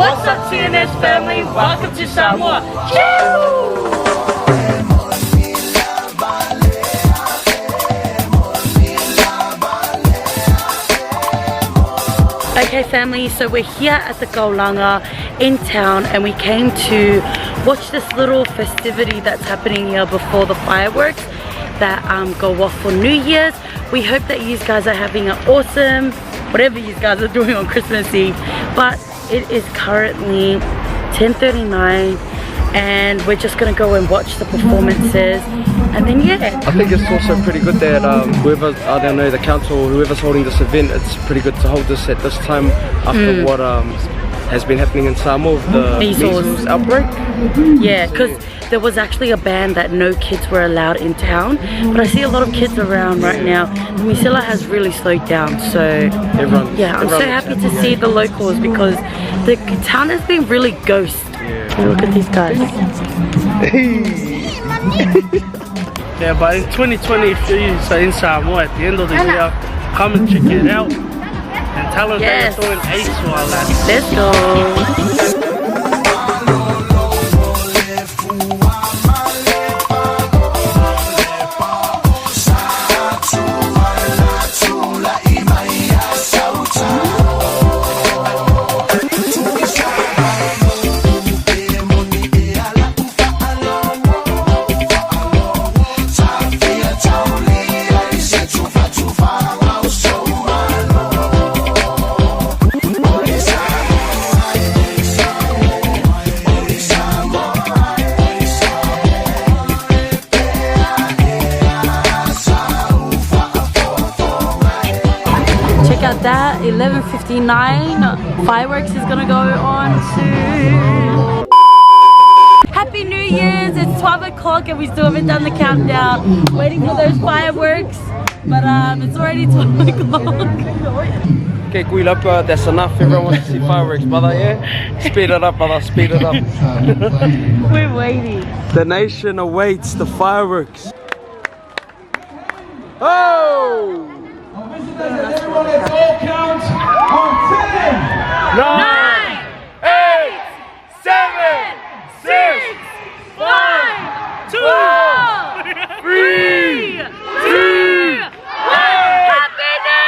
What's up, TNS family? Welcome to Samoa. Okay family, so we're here at the Kaulanga in town and we came to watch this little festivity that's happening here before the fireworks that go off for New Year's. We hope that you guys are having an awesome, whatever you guys are doing on Christmas Eve. But it is currently 10:39 and we're just gonna go and watch the performances. And then yeah, I think it's also pretty good that whoever, I don't know, the council, whoever's holding this event, it's pretty good to hold this at this time after what has been happening in Samoa with the measles outbreak. Yeah, because there was actually a ban that no kids were allowed in town, but I see a lot of kids around right now. Misila has really slowed down, so yeah, I'm so happy to see the locals because the town has been really ghost. Yeah. Look at these guys. Yeah, but in 2023, so in Samoa, at the end of the year, come and check it out and tell them that you're doing ace while at it. Let's go. That 11:59 fireworks is gonna go on soon. Happy New Year's! It's 12 o'clock and we still haven't done the countdown. Waiting for those fireworks, but it's already 12 o'clock. Okay, Guilapa, that's enough. Everyone wants to see fireworks, brother. Yeah, speed it up, brother. Speed it up. We're waiting. The nation awaits the fireworks. Oh! Everyone, let's all count on 10, 9, 8, 7, 6, 5, 2, 3, 2, 1. Happy New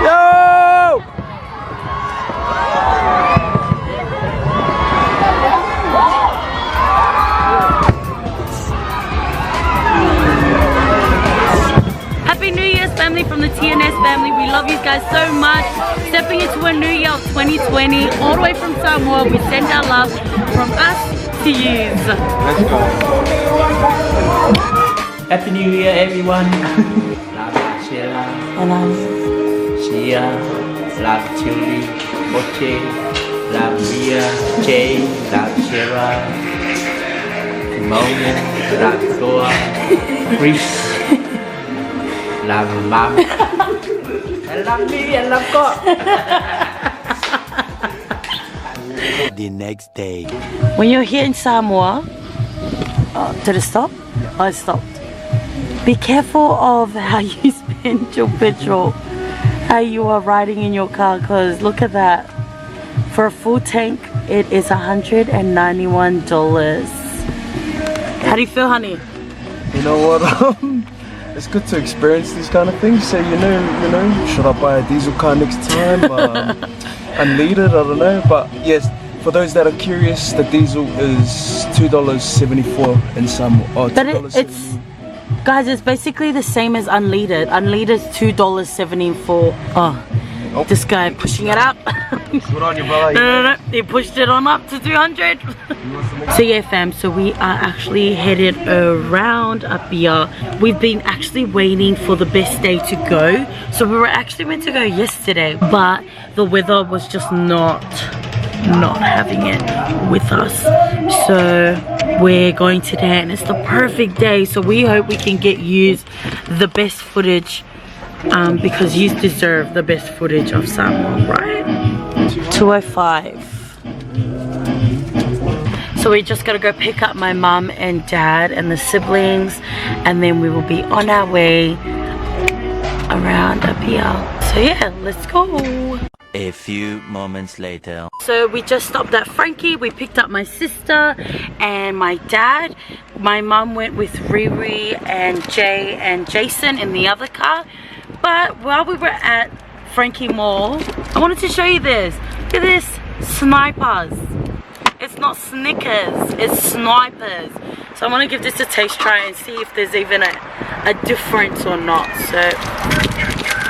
Year! Yo! Family from the TNS family, we love you guys so much. Stepping into a new year of 2020, all the way from Samoa, we send our love from us to you. Let's go. Happy New Year, everyone. Love Sera, Sia, love Chili, Boche, love Mia, Jay, love Sera, Simone, love Toa, Chris. Love mom. I love me, I love God. The next day. When you're here in Samoa, did it stop? Oh, it stopped. Be careful of how you spend your petrol, how you are riding in your car, because look at that. For a full tank, it is $191. How do you feel, honey? You know what? It's good to experience these kind of things. So you know, should I buy a diesel car next time? Unleaded, I don't know. But yes, for those that are curious, the diesel is $2.74 in Samoa. Oh, but it's guys, it's basically the same as unleaded. Unleaded is $2.74. Oh, this guy pushing it up. Good on you, brother. No, he pushed it on up to 200. So yeah fam, so we are actually headed around up here. We've been actually waiting for the best day to go. So we were actually meant to go yesterday, but the weather was just not having it with us. So we're going today and it's the perfect day. So we hope we can use the best footage because you deserve the best footage of Samoa, right? 205. So we just gotta go pick up my mum and dad and the siblings, and then we will be on our way around up here. So yeah, let's go. A few moments later. So we just stopped at Frankie. We picked up my sister and my dad. My mum went with Riri and Jay and Jason in the other car. But while we were at Frankie Mall, I wanted to show you this. Look at this, snipers. It's not Snickers, it's snipers. So I want to give this a taste try and see if there's even a difference or not. So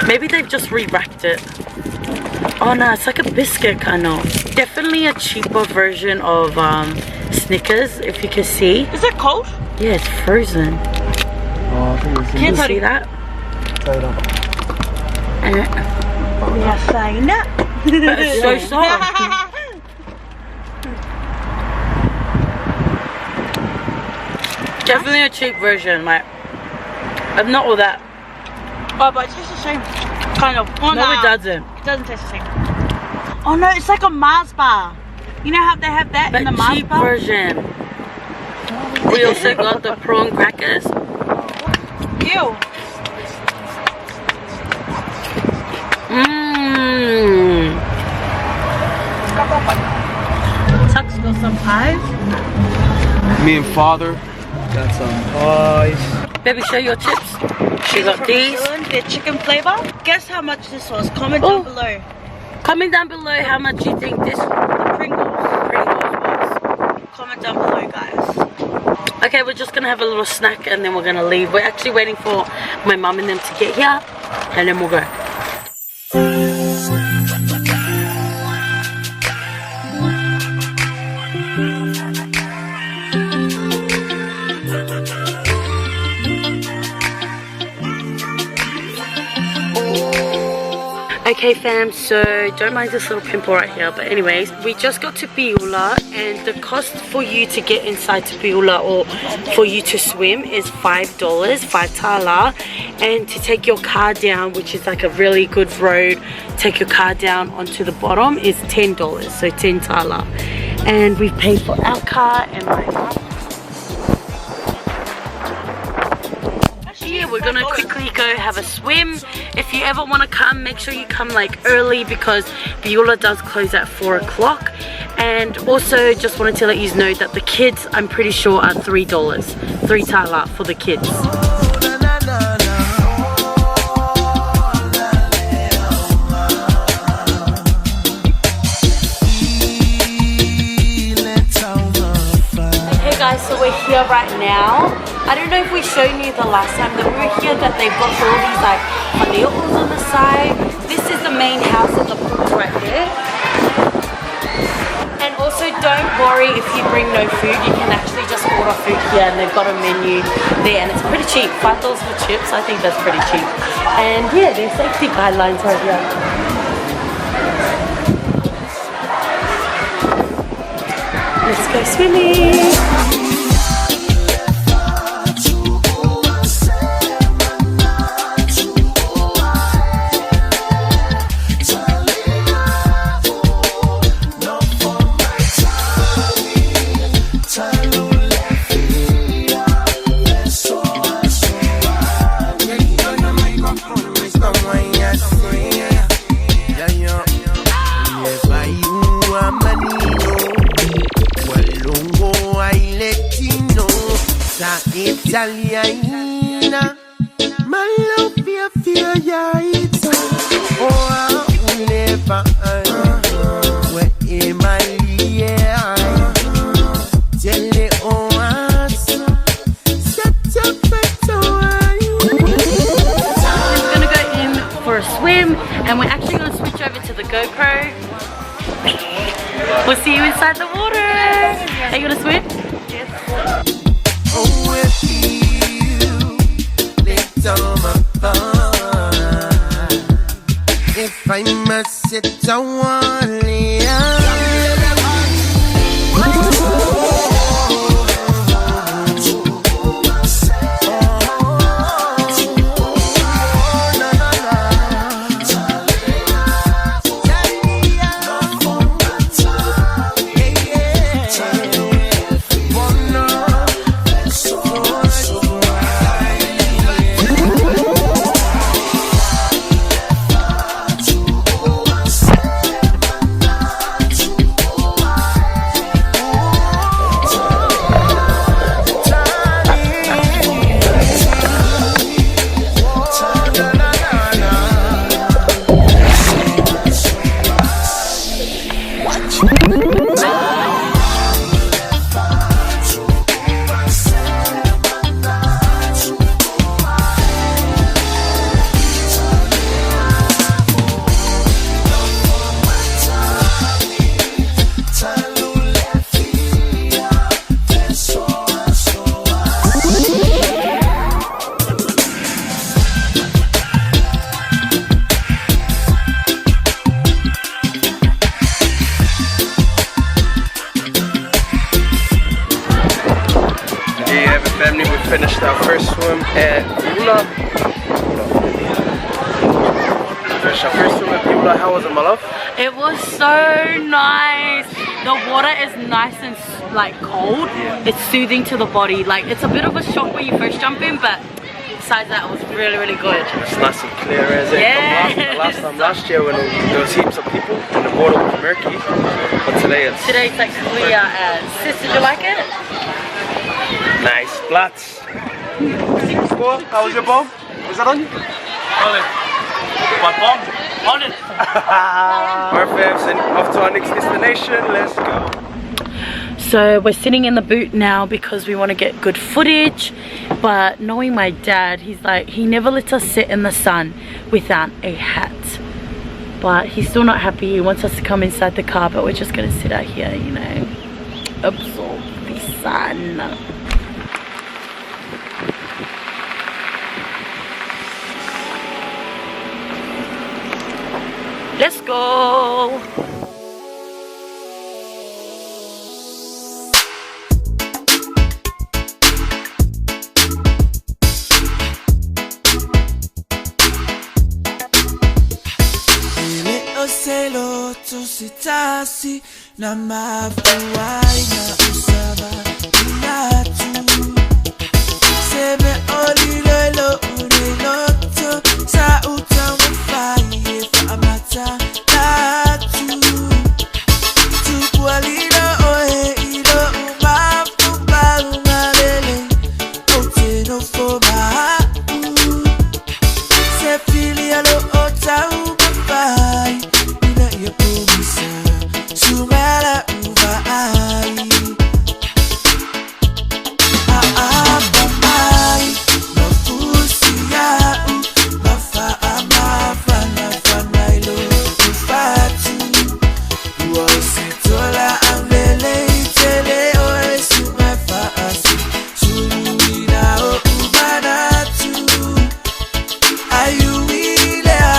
maybe they've just re-wrapped it. Oh no, it's like a biscuit kind of. Definitely a cheaper version of Snickers, if you can see. Is it cold? Yeah, it's frozen. Oh, I think it's Can you see that? Yes, I know. But it's so soft. Definitely a cheap version, like, not all that. Oh, but it tastes the same. Kind of. Oh, No, it doesn't. It doesn't taste the same. Oh no, it's like a Mars bar. You know how they have that in the But Mars cheap bar? version. We also got the prawn crackers. Ew. Mmm. Tuxx got some pies. Me and father got some pies. Baby, show your chips. She got these. The chicken flavor. Guess how much this was? Comment down below. Comment down below how much you think this Pringles was. Comment down below, guys. Okay, we're just gonna have a little snack and then we're gonna leave. We're actually waiting for my mum and them to get here, and then we'll go. Okay fam, so don't mind this little pimple right here, but anyways, we just got to Piula, and the cost for you to get inside to Piula or for you to swim is $5, 5 tala, and to take your car down, which is like a really good road, take your car down onto the bottom is $10, so 10 tala. And we've paid for our car and my mum. Yeah, we're gonna quickly go have a swim. If you ever want to come, make sure you come like early because Viola does close at 4 o'clock. And also just wanted to let you know that the kids, I'm pretty sure, are $3, 3 tala for the kids. Hey guys, so we're here right now. I don't know if we showed you the last time that we were here that they've got all these like paneos on the side. This is the main house of the pool right there. And also don't worry if you bring no food, you can actually just order food here and they've got a menu there and it's pretty cheap. $5 for chips, I think that's pretty cheap. And yeah, there's safety guidelines right here. Let's go swimming. Italiana, my love fear ya it's oh never where am I tell the ones set up We're gonna go in for a swim and we're actually gonna switch over to the GoPro. We'll see you inside the water. Are you gonna swim? Yes. If I must sit down, Family, we finished our first swim at VAILOA. How was it, my love? It was so nice. The water is nice and like cold. Yeah. It's soothing to the body. Like it's a bit of a shock when you first jump in, but besides that, it was really, really good. It's nice and clear as it. Last year when there was heaps of people and the water was murky, but today it's like clear as. Sis, did you like it? nice. Plats. Score? How was your bomb? Was that on you? On it. What bomb? On it. Perfect. And off to our next destination. Let's go. So we're sitting in the boot now because we want to get good footage, but knowing my dad, he's like, he never lets us sit in the sun without a hat. But he's still not happy. He wants us to come inside the car, but we're just gonna sit out here, you know, absorb the sun. Let's go. Selo to sitasi na mafuai na usaba inatu sebe olilelo uliloto sa utamufai fa amata natu tukwalilo oe ilo umafuba ungalele oteno foba se fili alo otau mafai Sumela uva ai mai mafusi yau mafa amafa na fanailo ufatu uositola ambele itele oe sumefa asi suluina o ubanatu ayuilea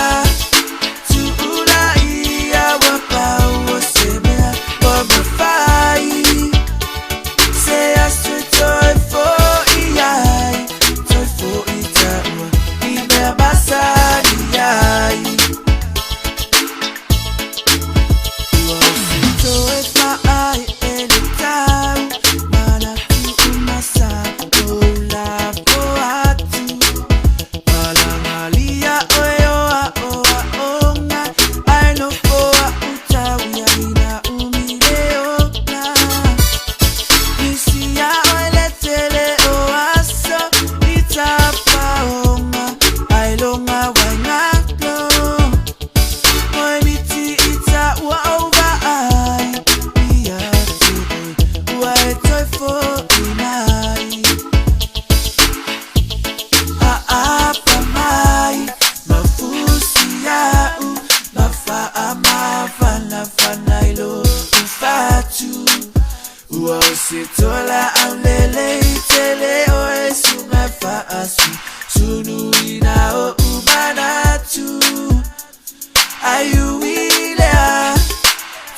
Sitola amlele itele oe sumefa asi sunuina o ubanatu ayuilea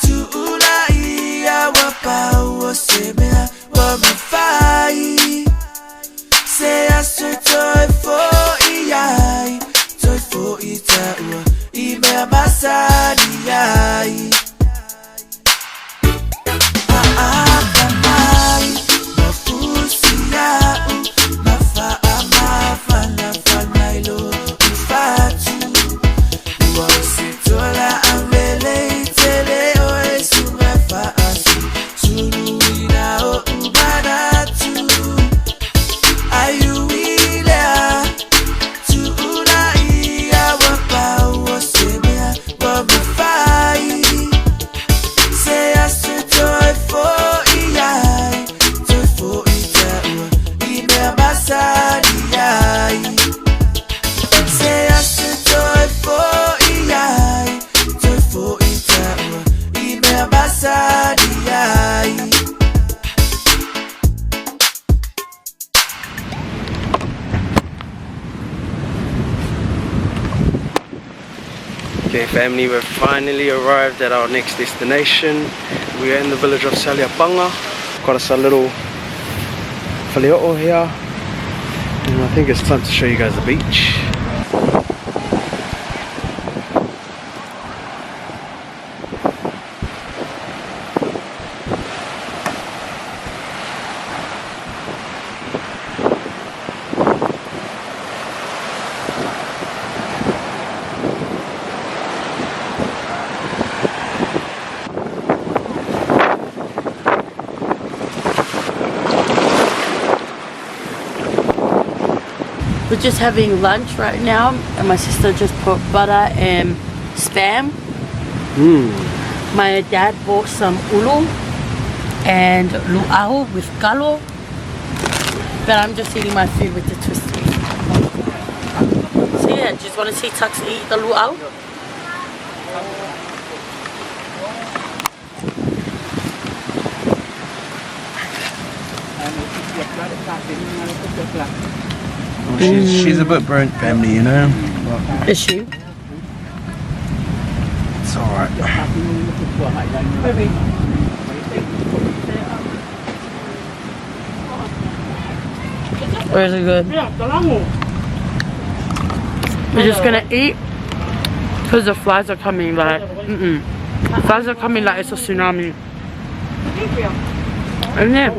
tuula iya wapa uosemea wamafai Seya sutoi fo iyai toi fo itaua ime masani yai Sadiai. Okay family, we've finally arrived at our next destination. We are in the village of Saliapanga. Got us a little whaleo'o here. And I think it's time to show you guys the beach. We're just having lunch right now, and my sister just put butter and spam. My dad bought some ulu and luau with kalo, but I'm just eating my food with the twisties. So yeah, just want to see Tuxx eat the luau. She's a bit burnt, family, you know. Is she? It's alright. Where's it good? We're just gonna eat because the flies are coming like flies are coming like it's a tsunami. And yeah.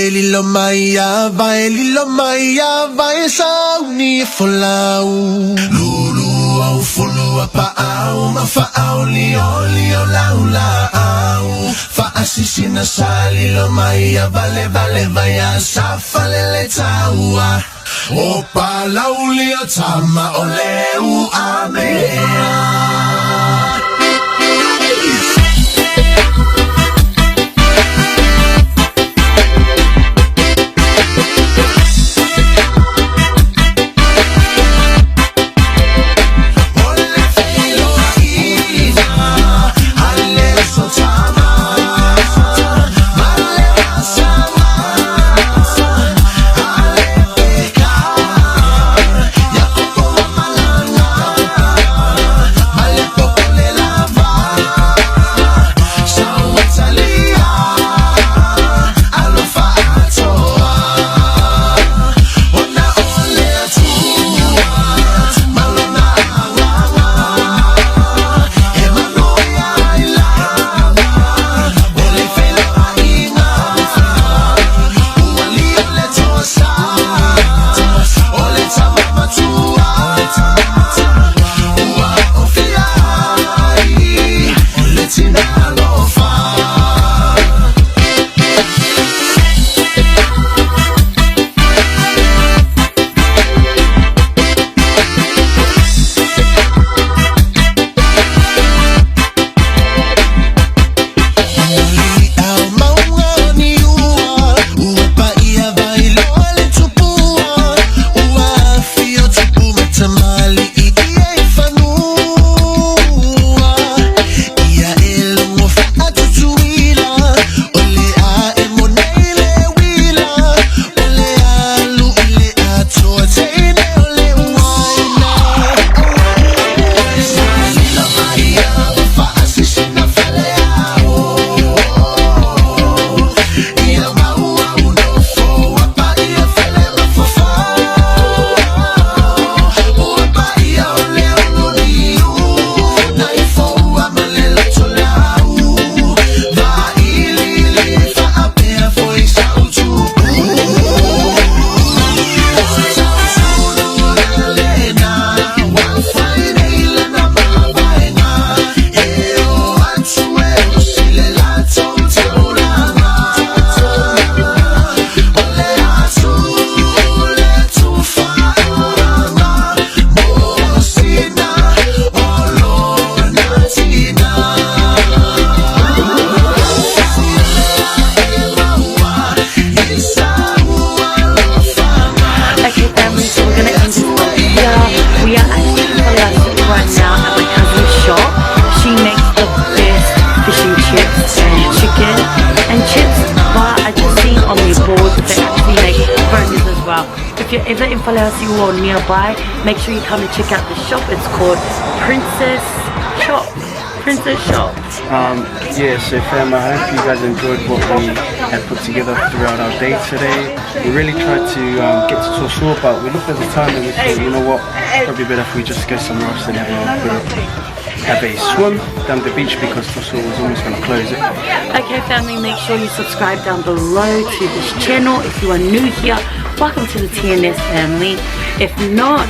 Lilo Maya, vai sauni folau. Lulu au fulu apa au mafa'au lio laula au. Fa'asisi na sa Lilo Maya, vale vaya safalele taua. O palauli o tama o leu amea. well. If you're ever in Palausi or nearby, make sure you come and check out the shop. It's called Princess Shop. Yeah, so fam, I hope you guys enjoyed what we had put together throughout our day today. We really tried to get to Tuxx, but we looked at the time and we thought, you know what, probably better if we just go somewhere else and have a swim down the beach because Tuxx was almost going to close it. Okay family, make sure you subscribe down below to this channel. If you are new here, welcome to the TNS family. If not,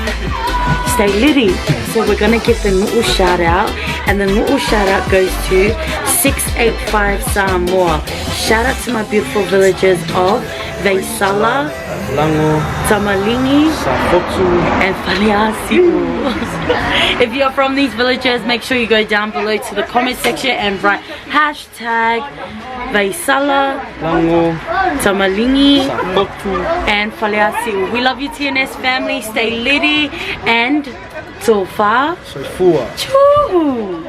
stay litty. So we're gonna give the nu'u shout out, and the nu'u shout out goes to 685 Samoa. Shout out to my beautiful villagers of Vaisala, Lango, Tamalingi, Safotu, and Faleasi'u. If you're from these villages, make sure you go down below to the comment section and write hashtag Vaisala, Lango, Tamalingi, Safotu, and Faleasi'u. We love you TNS family, stay litty and so far. Soifua. Choo!